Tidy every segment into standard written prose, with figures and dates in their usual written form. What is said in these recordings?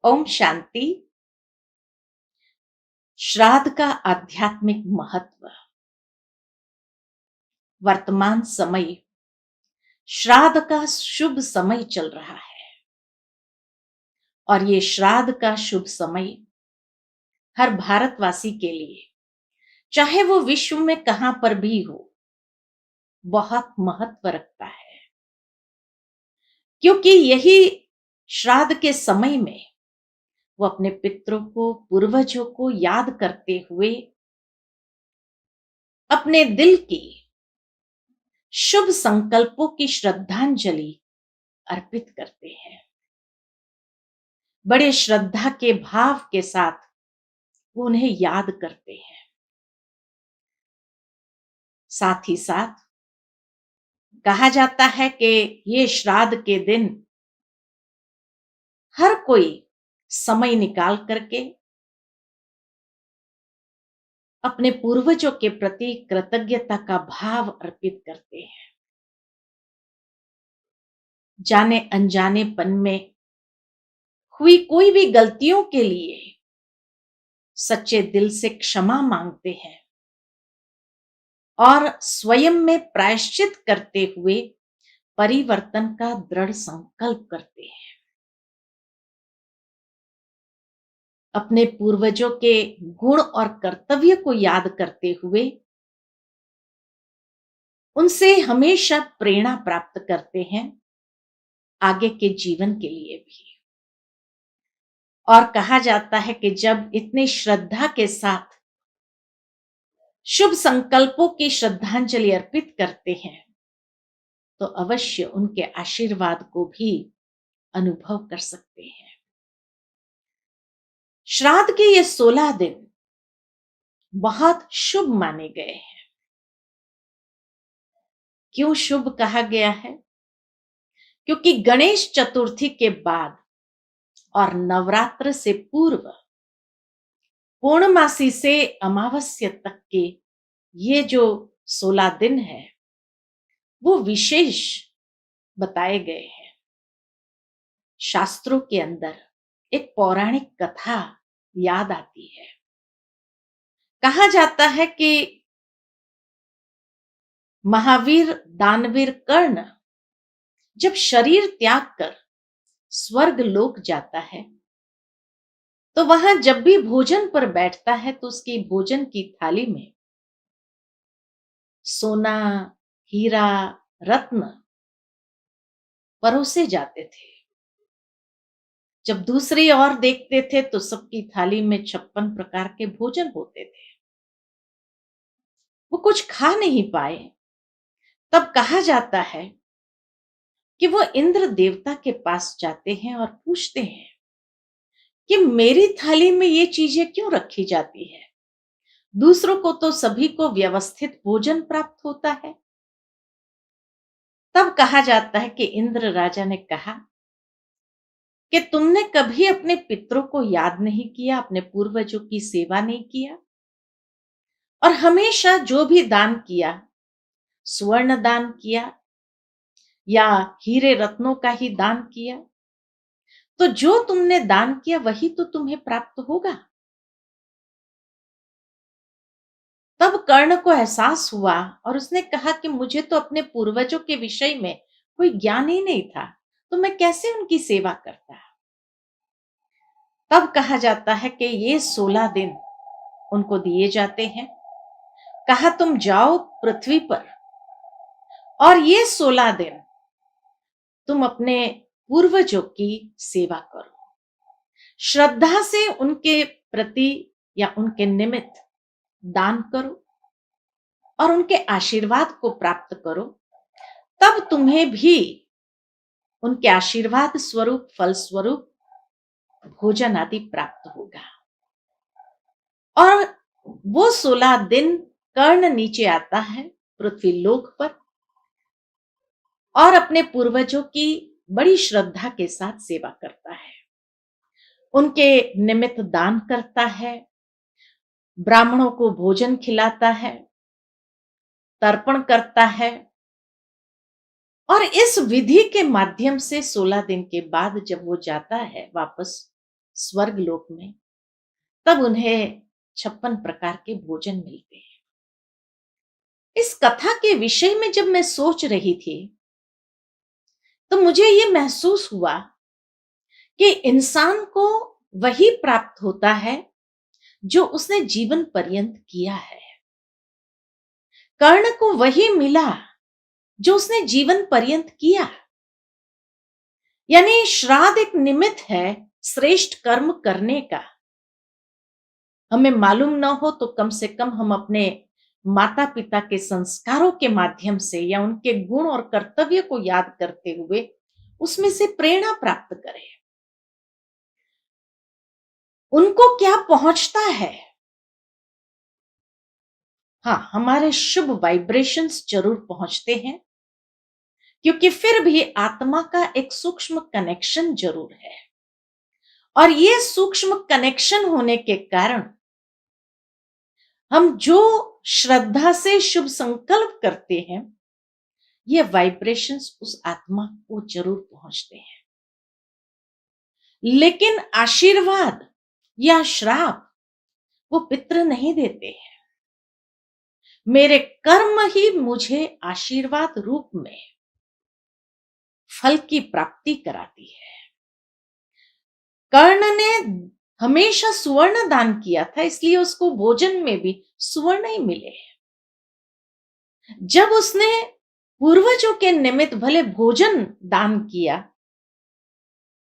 ओम शांति। श्राद्ध का आध्यात्मिक महत्व। वर्तमान समय श्राद्ध का शुभ समय चल रहा है और ये श्राद्ध का शुभ समय हर भारतवासी के लिए, चाहे वो विश्व में कहां पर भी हो, बहुत महत्व रखता है। क्योंकि यही श्राद्ध के समय में वो अपने पितरों को, पूर्वजों को याद करते हुए अपने दिल की शुभ संकल्पों की श्रद्धांजलि अर्पित करते हैं। बड़े श्रद्धा के भाव के साथ वो उन्हें याद करते हैं। साथ ही साथ कहा जाता है कि ये श्राद्ध के दिन हर कोई समय निकाल करके अपने पूर्वजों के प्रति कृतज्ञता का भाव अर्पित करते हैं। जाने अनजानेपन में हुई कोई भी गलतियों के लिए सच्चे दिल से क्षमा मांगते हैं और स्वयं में प्रायश्चित करते हुए परिवर्तन का दृढ़ संकल्प करते हैं। अपने पूर्वजों के गुण और कर्तव्य को याद करते हुए उनसे हमेशा प्रेरणा प्राप्त करते हैं आगे के जीवन के लिए भी। और कहा जाता है कि जब इतनी श्रद्धा के साथ शुभ संकल्पों की श्रद्धांजलि अर्पित करते हैं तो अवश्य उनके आशीर्वाद को भी अनुभव कर सकते हैं। श्राद्ध के ये 16 दिन बहुत शुभ माने गए हैं। क्यों शुभ कहा गया है? क्योंकि गणेश चतुर्थी के बाद और नवरात्र से पूर्व पूर्णमासी से अमावस्या तक के ये जो 16 दिन है वो विशेष बताए गए हैं। शास्त्रों के अंदर एक पौराणिक कथा याद आती है। कहा जाता है कि महावीर दानवीर कर्ण जब शरीर त्याग कर स्वर्ग लोक जाता है तो वहां जब भी भोजन पर बैठता है तो उसकी भोजन की थाली में सोना, हीरा, रत्न परोसे जाते थे। जब दूसरी ओर देखते थे तो सबकी थाली में 56 प्रकार के भोजन होते थे। वो कुछ खा नहीं पाए। तब कहा जाता है कि वो इंद्र देवता के पास जाते हैं और पूछते हैं कि मेरी थाली में ये चीजें क्यों रखी जाती है? दूसरों को तो सभी को व्यवस्थित भोजन प्राप्त होता है। तब कहा जाता है कि इंद्र राजा ने कहा कि तुमने कभी अपने पितरों को याद नहीं किया, अपने पूर्वजों की सेवा नहीं किया और हमेशा जो भी दान किया, स्वर्ण दान किया या हीरे रत्नों का ही दान किया, तो जो तुमने दान किया वही तो तुम्हें प्राप्त होगा। तब कर्ण को एहसास हुआ और उसने कहा कि मुझे तो अपने पूर्वजों के विषय में कोई ज्ञान ही नहीं था, तो मैं कैसे उनकी सेवा करता। तब कहा जाता है कि ये 16 दिन उनको दिए जाते हैं। कहा तुम जाओ पृथ्वी पर और ये 16 दिन तुम अपने पूर्वजों की सेवा करो, श्रद्धा से उनके प्रति या उनके निमित्त दान करो और उनके आशीर्वाद को प्राप्त करो। तब तुम्हें भी उनके आशीर्वाद स्वरूप, फल स्वरूप भोजन आदि प्राप्त होगा। और वो 16 दिन कर्ण नीचे आता है पृथ्वी लोक पर और अपने पूर्वजों की बड़ी श्रद्धा के साथ सेवा करता है, उनके निमित्त दान करता है, ब्राह्मणों को भोजन खिलाता है, तर्पण करता है। और इस विधि के माध्यम से 16 दिन के बाद जब वो जाता है वापस स्वर्ग लोक में, तब उन्हें 56 प्रकार के भोजन मिलते हैं। इस कथा के विषय में जब मैं सोच रही थी, तो मुझे ये महसूस हुआ कि इंसान को वही प्राप्त होता है जो उसने जीवन पर्यंत किया है। कर्ण को वही मिला जो उसने जीवन पर्यंत किया। यानी श्राद्ध एक निमित्त है श्रेष्ठ कर्म करने का। हमें मालूम न हो तो कम से कम हम अपने माता पिता के संस्कारों के माध्यम से या उनके गुण और कर्तव्य को याद करते हुए उसमें से प्रेरणा प्राप्त करें। उनको क्या पहुंचता है? हाँ, हमारे शुभ वाइब्रेशंस जरूर पहुंचते हैं, क्योंकि फिर भी आत्मा का एक सूक्ष्म कनेक्शन जरूर है। और ये सूक्ष्म कनेक्शन होने के कारण हम जो श्रद्धा से शुभ संकल्प करते हैं, ये वाइब्रेशंस उस आत्मा को जरूर पहुंचते हैं। लेकिन आशीर्वाद या श्राप वो पितृ नहीं देते हैं। मेरे कर्म ही मुझे आशीर्वाद रूप में फल की प्राप्ति कराती है। कर्ण ने हमेशा सुवर्ण दान किया था, इसलिए उसको भोजन में भी सुवर्ण ही मिले। जब उसने पूर्वजों के निमित्त भले भोजन दान किया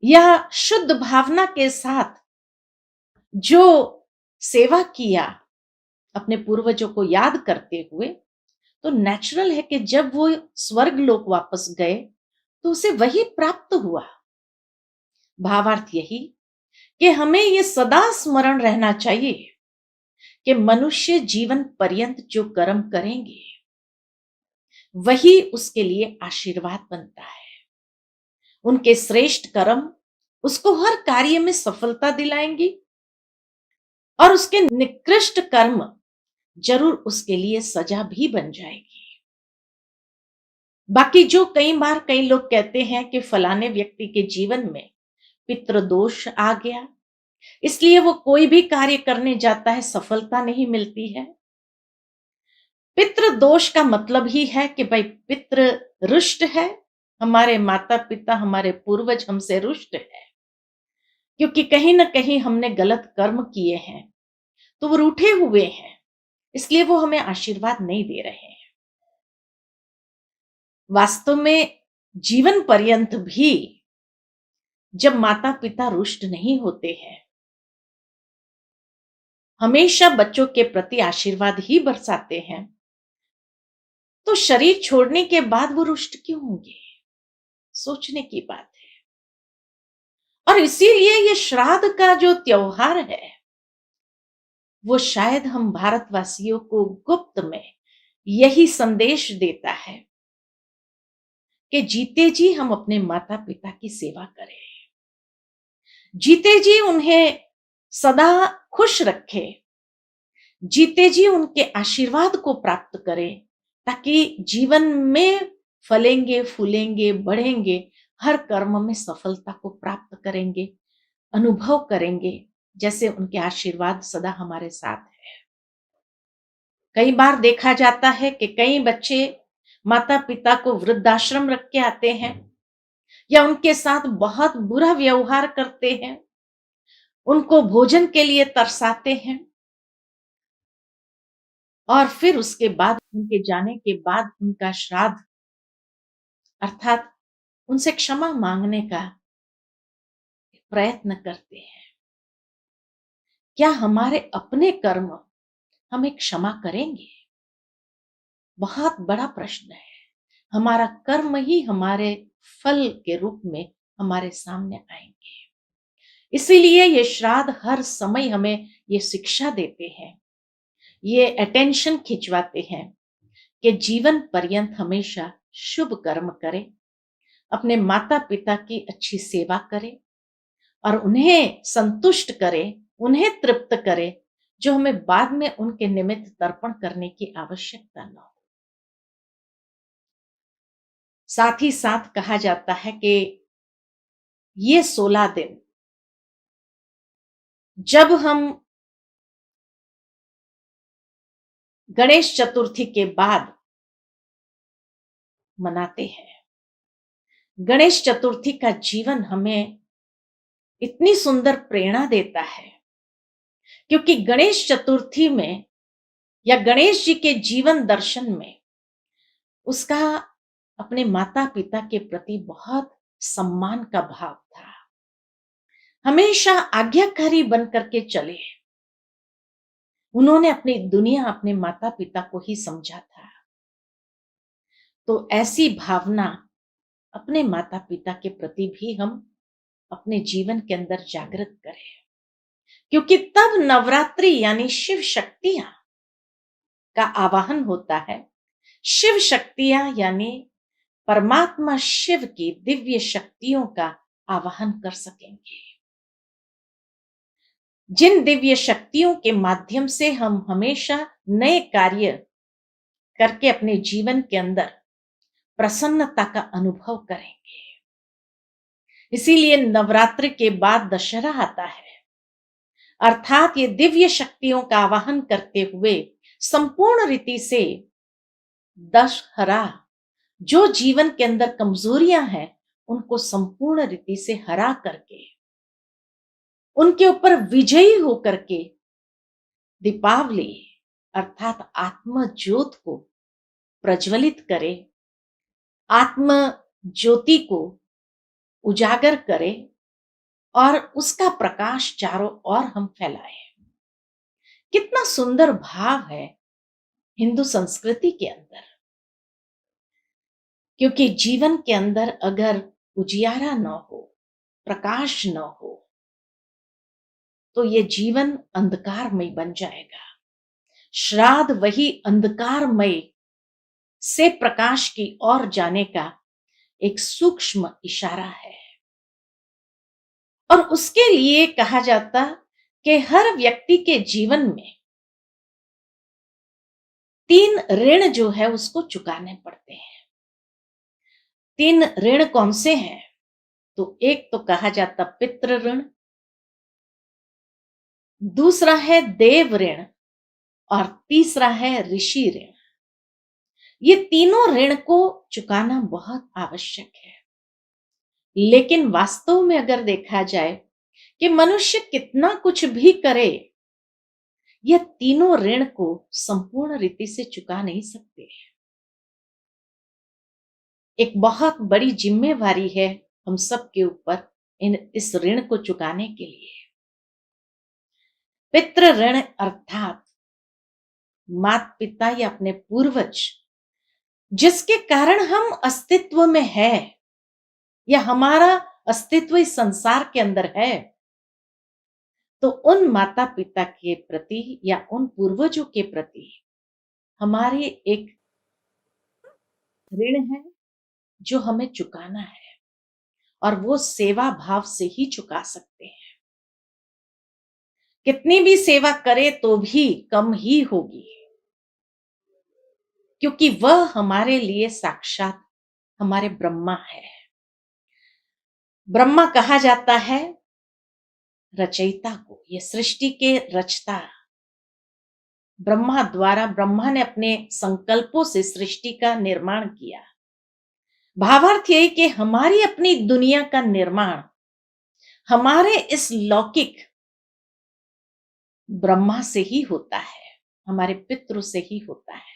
या शुद्ध भावना के साथ जो सेवा किया अपने पूर्वजों को याद करते हुए, तो नेचुरल है कि जब वो स्वर्ग लोक वापस गए तो उसे वही प्राप्त हुआ। भावार्थ यही कि हमें ये सदा स्मरण रहना चाहिए कि मनुष्य जीवन पर्यंत जो कर्म करेंगे वही उसके लिए आशीर्वाद बनता है। उनके श्रेष्ठ कर्म उसको हर कार्य में सफलता दिलाएंगी और उसके निकृष्ट कर्म जरूर उसके लिए सजा भी बन जाएगी। बाकी जो कई बार कई लोग कहते हैं कि फलाने व्यक्ति के जीवन में पितृदोष आ गया, इसलिए वो कोई भी कार्य करने जाता है सफलता नहीं मिलती है। पितृदोष का मतलब ही है कि भाई पितृ रुष्ट है, हमारे माता पिता हमारे पूर्वज हमसे रुष्ट है, क्योंकि कहीं ना कहीं हमने गलत कर्म किए हैं, तो वो रूठे हुए हैं, इसलिए वो हमें आशीर्वाद नहीं दे रहे हैं। वास्तव में जीवन पर्यंत भी जब माता पिता रुष्ट नहीं होते हैं, हमेशा बच्चों के प्रति आशीर्वाद ही बरसाते हैं, तो शरीर छोड़ने के बाद वो रुष्ट क्यों होंगे? सोचने की बात है। और इसीलिए ये श्राद्ध का जो त्योहार है, वो शायद हम भारतवासियों को गुप्त में यही संदेश देता है कि जीते जी हम अपने माता पिता की सेवा करें, जीते जी उन्हें सदा खुश रखें, जीते जी उनके आशीर्वाद को प्राप्त करें, ताकि जीवन में फलेंगे फूलेंगे बढ़ेंगे, हर कर्म में सफलता को प्राप्त करेंगे, अनुभव करेंगे जैसे उनके आशीर्वाद सदा हमारे साथ है। कई बार देखा जाता है कि कई बच्चे माता पिता को वृद्धाश्रम रख के आते हैं या उनके साथ बहुत बुरा व्यवहार करते हैं, उनको भोजन के लिए तरसाते हैं, और फिर उसके बाद उनके जाने के बाद उनका श्राद्ध अर्थात उनसे क्षमा मांगने का प्रयत्न करते हैं। क्या हमारे अपने कर्म हमें क्षमा करेंगे? बहुत बड़ा प्रश्न है। हमारा कर्म ही हमारे फल के रूप में हमारे सामने आएंगे। इसीलिए ये श्राद्ध हर समय हमें ये शिक्षा देते हैं, ये अटेंशन खिंचवाते हैं कि जीवन पर्यंत हमेशा शुभ कर्म करें, अपने माता पिता की अच्छी सेवा करें और उन्हें संतुष्ट करें, उन्हें तृप्त करें, जो हमें बाद में उनके निमित्त तर्पण करने की आवश्यकता न हो। साथ ही साथ कहा जाता है कि ये 16 दिन जब हम गणेश चतुर्थी के बाद मनाते हैं, गणेश चतुर्थी का जीवन हमें इतनी सुंदर प्रेरणा देता है, क्योंकि गणेश चतुर्थी में या गणेश जी के जीवन दर्शन में उसका अपने माता पिता के प्रति बहुत सम्मान का भाव था। हमेशा आज्ञाकारी बन करके चले। उन्होंने अपनी दुनिया अपने माता पिता को ही समझा था। तो ऐसी भावना अपने माता पिता के प्रति भी हम अपने जीवन के अंदर जागृत करें, क्योंकि तब नवरात्रि यानी शिव शक्तियां का आवाहन होता है। शिव शक्तियां यानी परमात्मा शिव की दिव्य शक्तियों का आवाहन कर सकेंगे, जिन दिव्य शक्तियों के माध्यम से हम हमेशा नए कार्य करके अपने जीवन के अंदर प्रसन्नता का अनुभव करेंगे। इसीलिए नवरात्रि के बाद दशहरा आता है, अर्थात ये दिव्य शक्तियों का आवाहन करते हुए संपूर्ण रीति से दशहरा जो जीवन के अंदर कमजोरियां हैं उनको संपूर्ण रीति से हरा करके उनके ऊपर विजयी होकर के दीपावली अर्थात आत्म ज्योत को प्रज्वलित करे, आत्म ज्योति को उजागर करे और उसका प्रकाश चारों ओर हम फैलाएं। कितना सुंदर भाव है हिंदू संस्कृति के अंदर, क्योंकि जीवन के अंदर अगर उजियारा न हो, प्रकाश न हो, तो ये जीवन अंधकारमय बन जाएगा। श्राद्ध वही अंधकारमय से प्रकाश की ओर जाने का एक सूक्ष्म इशारा है। और उसके लिए कहा जाता कि हर व्यक्ति के जीवन में 3 ऋण जो है उसको चुकाने पड़ते हैं। 3 ऋण कौन से हैं? तो एक तो कहा जाता पितृ ऋण, दूसरा है देव ऋण और तीसरा है ऋषि ऋण। ये तीनों ऋण को चुकाना बहुत आवश्यक है। लेकिन वास्तव में अगर देखा जाए कि मनुष्य कितना कुछ भी करे, यह तीनों ऋण को संपूर्ण रीति से चुका नहीं सकते। एक बहुत बड़ी जिम्मेवारी है हम सब के ऊपर इस ऋण को चुकाने के लिए। पितृ ऋण अर्थात माता पिता या अपने पूर्वज जिसके कारण हम अस्तित्व में है या हमारा अस्तित्व इस संसार के अंदर है, तो उन माता पिता के प्रति या उन पूर्वजों के प्रति हमारी एक ऋण है जो हमें चुकाना है, और वो सेवा भाव से ही चुका सकते हैं। कितनी भी सेवा करे तो भी कम ही होगी, क्योंकि वह हमारे लिए साक्षात हमारे ब्रह्मा है। ब्रह्मा कहा जाता है रचयिता को, ये सृष्टि के रचता ब्रह्मा द्वारा, ब्रह्मा ने अपने संकल्पों से सृष्टि का निर्माण किया। भावार्थ यही कि हमारी अपनी दुनिया का निर्माण हमारे इस लौकिक ब्रह्मा से ही होता है, हमारे पितृ से ही होता है।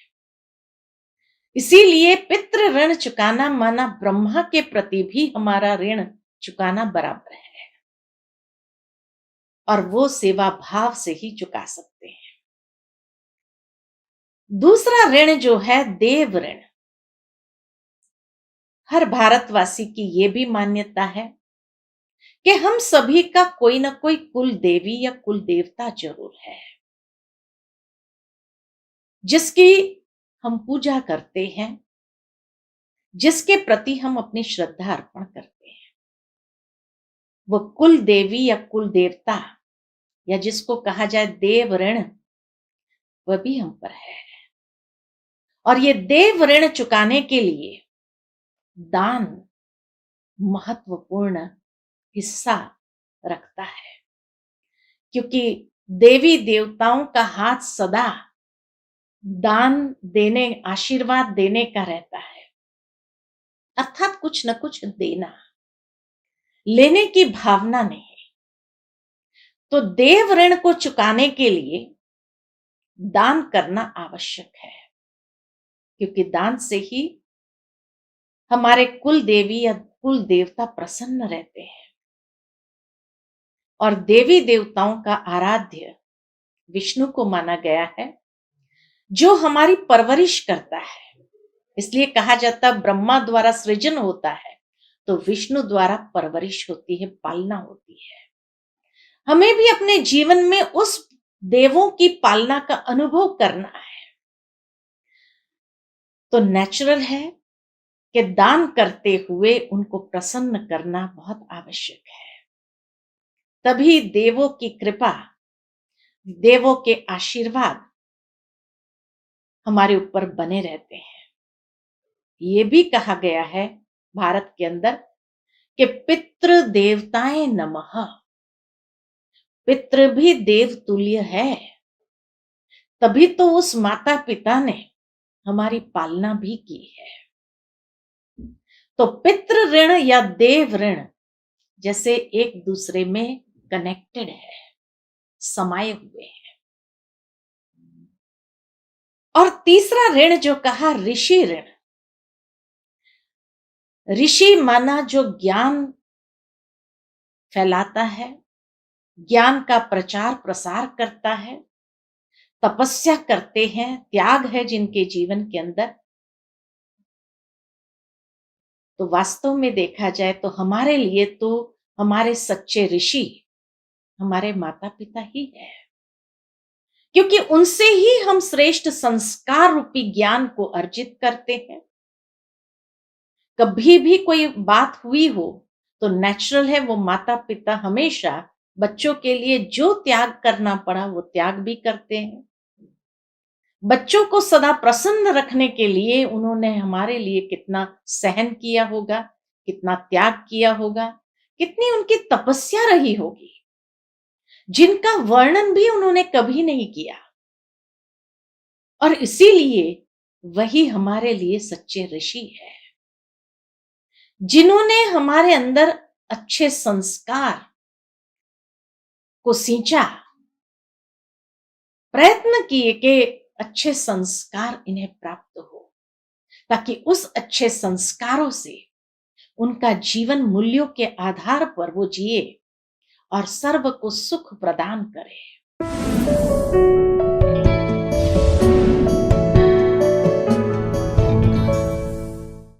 इसीलिए पितृ ऋण चुकाना माना ब्रह्मा के प्रति भी हमारा ऋण चुकाना बराबर है, और वो सेवा भाव से ही चुका सकते हैं। दूसरा ऋण जो है देव ऋण। हर भारतवासी की ये भी मान्यता है कि हम सभी का कोई ना कोई कुल देवी या कुल देवता जरूर है, जिसकी हम पूजा करते हैं, जिसके प्रति हम अपनी श्रद्धा अर्पण करते हैं। वो कुल देवी या कुल देवता या जिसको कहा जाए देव ऋण, वह भी हम पर है। और ये देव ऋण चुकाने के लिए दान महत्वपूर्ण हिस्सा रखता है, क्योंकि देवी देवताओं का हाथ सदा दान देने, आशीर्वाद देने का रहता है, अर्थात कुछ न कुछ देना, लेने की भावना नहीं। तो देव ऋण को चुकाने के लिए दान करना आवश्यक है, क्योंकि दान से ही हमारे कुल देवी या कुल देवता प्रसन्न रहते हैं। और देवी देवताओं का आराध्य विष्णु को माना गया है, जो हमारी परवरिश करता है। इसलिए कहा जाता ब्रह्मा द्वारा सृजन होता है, तो विष्णु द्वारा परवरिश होती है, पालना होती है। हमें भी अपने जीवन में उस देवों की पालना का अनुभव करना है। तो नेचुरल है कि दान करते हुए उनको प्रसन्न करना बहुत आवश्यक है। तभी देवों की कृपा, देवों के आशीर्वाद हमारे ऊपर बने रहते हैं। ये भी कहा गया है भारत के अंदर कि पितृ देवताएं नमः, पितृ भी देव तुल्य है, तभी तो उस माता पिता ने हमारी पालना भी की है। तो पितृ ऋण या देव ऋण जैसे एक दूसरे में कनेक्टेड है, समाये हुए हैं। और तीसरा ऋण जो कहा, ऋषि ऋण। ऋषि माना जो ज्ञान फैलाता है, ज्ञान का प्रचार प्रसार करता है, तपस्या करते हैं, त्याग है जिनके जीवन के अंदर। तो वास्तव में देखा जाए तो हमारे लिए तो हमारे सच्चे ऋषि हमारे माता पिता ही है, क्योंकि उनसे ही हम श्रेष्ठ संस्कार रूपी ज्ञान को अर्जित करते हैं। कभी भी कोई बात हुई हो तो नेचुरल है वो माता पिता हमेशा बच्चों के लिए जो त्याग करना पड़ा वो त्याग भी करते हैं। बच्चों को सदा प्रसन्न रखने के लिए उन्होंने हमारे लिए कितना सहन किया होगा, कितना त्याग किया होगा, कितनी उनकी तपस्या रही होगी, जिनका वर्णन भी उन्होंने कभी नहीं किया। और इसीलिए वही हमारे लिए सच्चे ऋषि है, जिन्होंने हमारे अंदर अच्छे संस्कार को सींचा, प्रयत्न किए कि अच्छे संस्कार इन्हें प्राप्त हो, ताकि उस अच्छे संस्कारों से उनका जीवन मूल्यों के आधार पर वो जिए और सर्व को सुख प्रदान करे।